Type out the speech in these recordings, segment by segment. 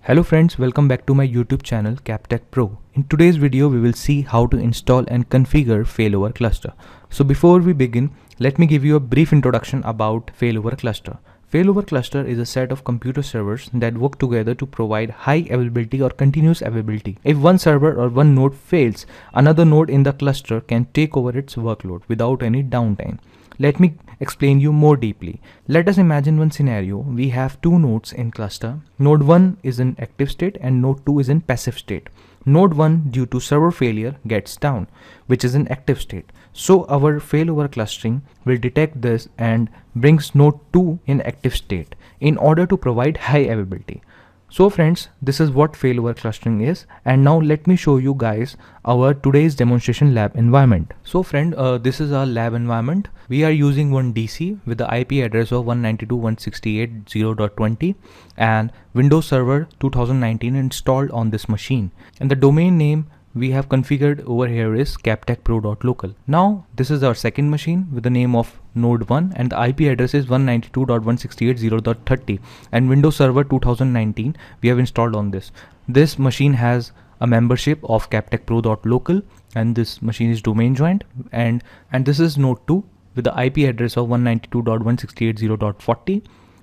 Hello friends, welcome back to my YouTube channel CapTech Pro. In today's video we will see how to install and configure failover cluster. So before we begin, let me give you a brief introduction about failover cluster. Failover cluster is a set of computer servers that work together to provide high availability or continuous availability. If one server or one node fails, another node in the cluster can take over its workload without any downtime. Let me explain you more deeply. Let us imagine one scenario. We have two nodes in cluster. Node 1 is in active state and node 2 is in passive state. Node 1 due to server failure gets down, which is in active state. So our failover clustering will detect this and brings node 2 in active state in order to provide high availability. So friends, this is what failover clustering is, and now let me show you guys our today's demonstration lab environment. So friend, this is our lab environment. We are using one DC with the IP address of 192.168.0.20 and Windows Server 2019 installed on this machine, and the domain name we have configured over here is captechpro.local. Now this is our second machine with the name of node 1 and the IP address is 192.168.0.30 and Windows Server 2019 we have installed on this. This machine has a membership of captechpro.local and this machine is domain joined, and this is node 2 with the IP address of 192.168.0.40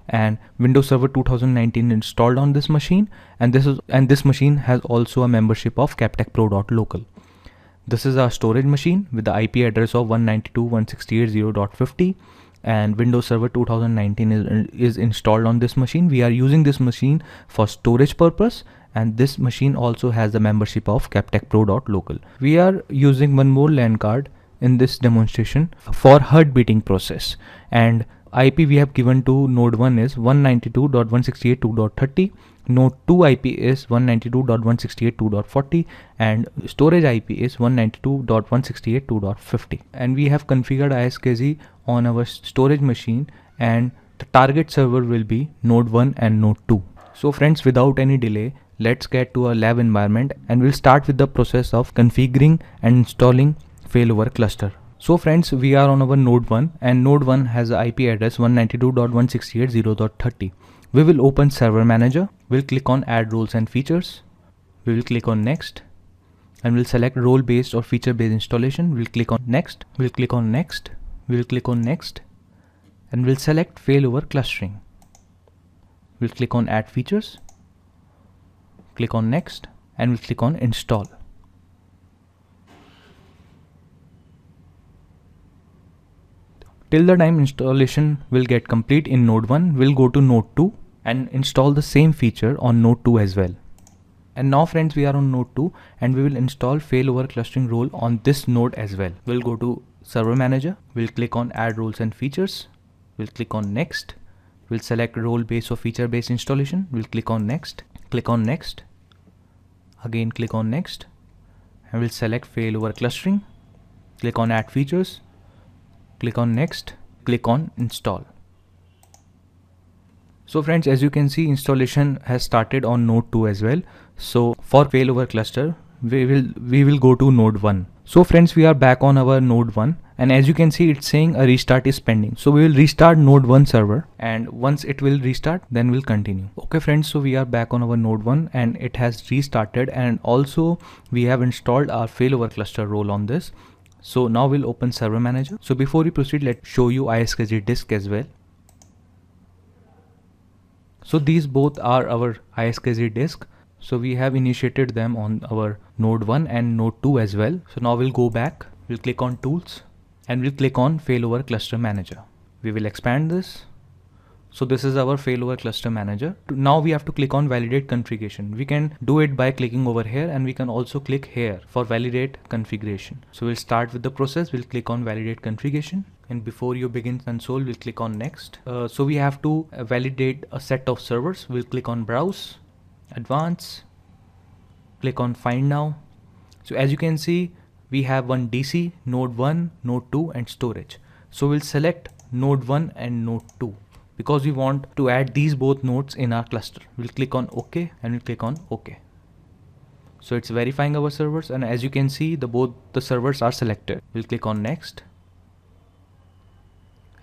and Windows Server 2019 installed on this machine, and this machine has also a membership of captechpro.local. This is our storage machine with the IP address of 192.168.0.50 and Windows Server 2019 is installed on this machine. We are using this machine for storage purpose, and this machine also has the membership of captechpro.local. We are using one more LAN card in this demonstration for heart beating process, and IP we have given to node 1 is 192.168.2.30, node 2 IP is 192.168.2.40 and storage IP is 192.168.2.50, and we have configured ISKZ on our storage machine, and the target server will be node 1 and node 2. So friends, without any delay, let's get to our lab environment and we'll start with the process of configuring and installing failover cluster. So friends, we are on our node 1 and node 1 has the IP address 192.168.0.30. We will open server manager. We'll click on add roles and features. We will click on next and we'll select role based or feature based installation. We'll click on next. We'll click on next. We'll click on next and we'll select failover clustering. We'll click on add features. Click on next and we'll click on install. Till the time installation will get complete in node 1, we'll go to node 2 and install the same feature on node 2 as well. And now friends, we are on node 2 and we will install failover clustering role on this node as well. We'll go to server manager, we'll click on add roles and features, we'll click on next, we'll select role based or feature based installation, we'll click on next, again click on next, and we'll select failover clustering, click on add features, click on next, click on install. So friends, as you can see, installation has started on node 2 as well. So for failover cluster, we will go to node 1. So friends, we are back on our node 1 and as you can see, it's saying a restart is pending. So we will restart node 1 server, and once it will restart, then we'll continue. Okay friends, so we are back on our node 1 and it has restarted, and also we have installed our failover cluster role on this. So now we'll open server manager. So before we proceed, let's show you ISKZ disk as well. So these both are our ISKZ disk. So we have initiated them on our node 1 and node 2 as well. So now we'll go back, we'll click on tools and we'll click on failover cluster manager. We will expand this. So this is our failover cluster manager. Now we have to click on validate configuration. We can do it by clicking over here, and we can also click here for validate configuration. So we'll start with the process. We'll click on validate configuration, and before you begin console, we'll click on next. So we have to validate a set of servers. We'll click on browse, advanced, click on find now. So as you can see, we have one DC, node 1, node 2 and storage. So we'll select node 1 and node 2. Because we want to add these both nodes in our cluster. We'll click on OK and we'll click on OK. So it's verifying our servers, and as you can see, both the servers are selected. We'll click on next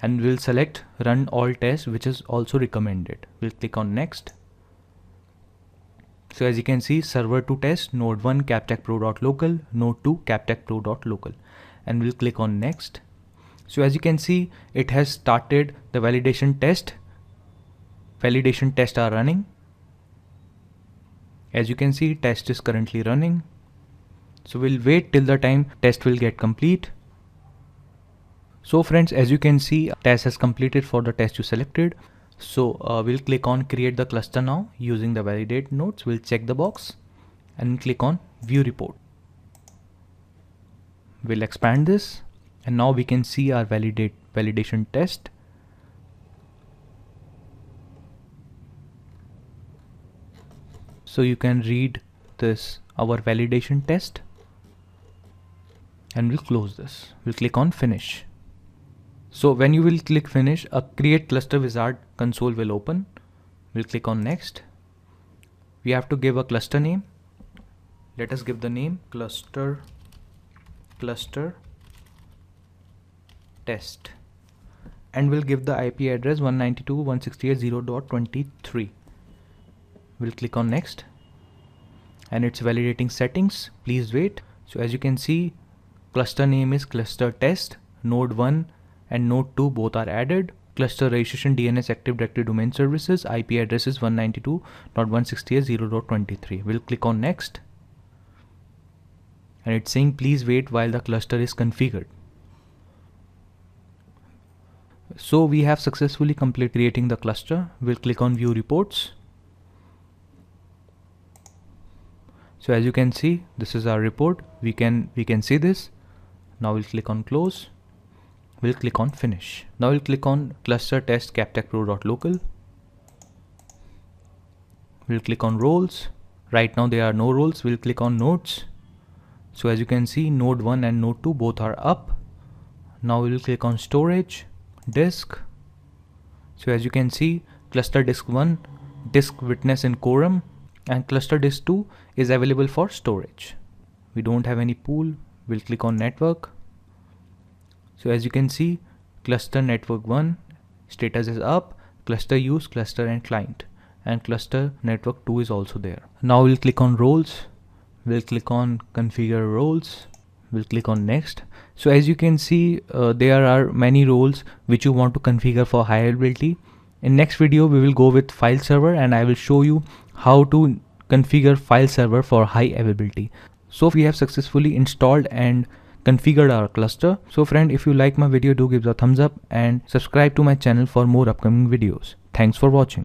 and we'll select run all tests, which is also recommended. We'll click on next So as you can see, server to test node 1 captechpro.local, node 2 captechpro.local, and we'll click on next. So as you can see, it has started the validation test. Validation tests are running. As you can see, test is currently running. So we'll wait till the time test will get complete. So friends, as you can see, test has completed for the test you selected. So we'll click on create the cluster now using the validate nodes. We'll check the box and click on view report. We'll expand this and now we can see our validation test. So you can read this, our validation test, and we'll close this. We'll click on finish. So when you will click finish, a create cluster wizard console will open. We'll click on next. We have to give a cluster name. Let us give the name cluster test, and we'll give the IP address 192.168.0.23. We'll click on next, and it's validating settings. Please wait. So as you can see, cluster name is cluster test, node 1 and node 2 both are added. Cluster registration DNS Active Directory domain services, IP address is 192.168.0.23. We'll click on next, and it's saying please wait while the cluster is configured. So we have successfully completed creating the cluster. We'll click on view reports. So as you can see, this is our report. We can see this. Now we'll click on close. We'll click on finish. Now we'll click on cluster test captechpro.local. We'll click on roles. Right now there are no roles. We'll click on nodes. So as you can see, node 1 and node 2 both are up. Now we will click on storage, disk. So as you can see, cluster disk 1, disk witness in quorum, and cluster disk 2 is available for storage. We don't have any pool. We'll click on network. So as you can see, cluster network 1 status is up, cluster use, cluster and client, and cluster network 2 is also there. Now we'll click on roles. We'll click on configure roles. We'll click on next. So as you can see, there are many roles which you want to configure for high availability. In next video, we will go with file server, and I will show you how to configure file server for high availability. So we have successfully installed and configured our cluster. So friend, if you like my video, do give a thumbs up and subscribe to my channel for more upcoming videos. Thanks for watching.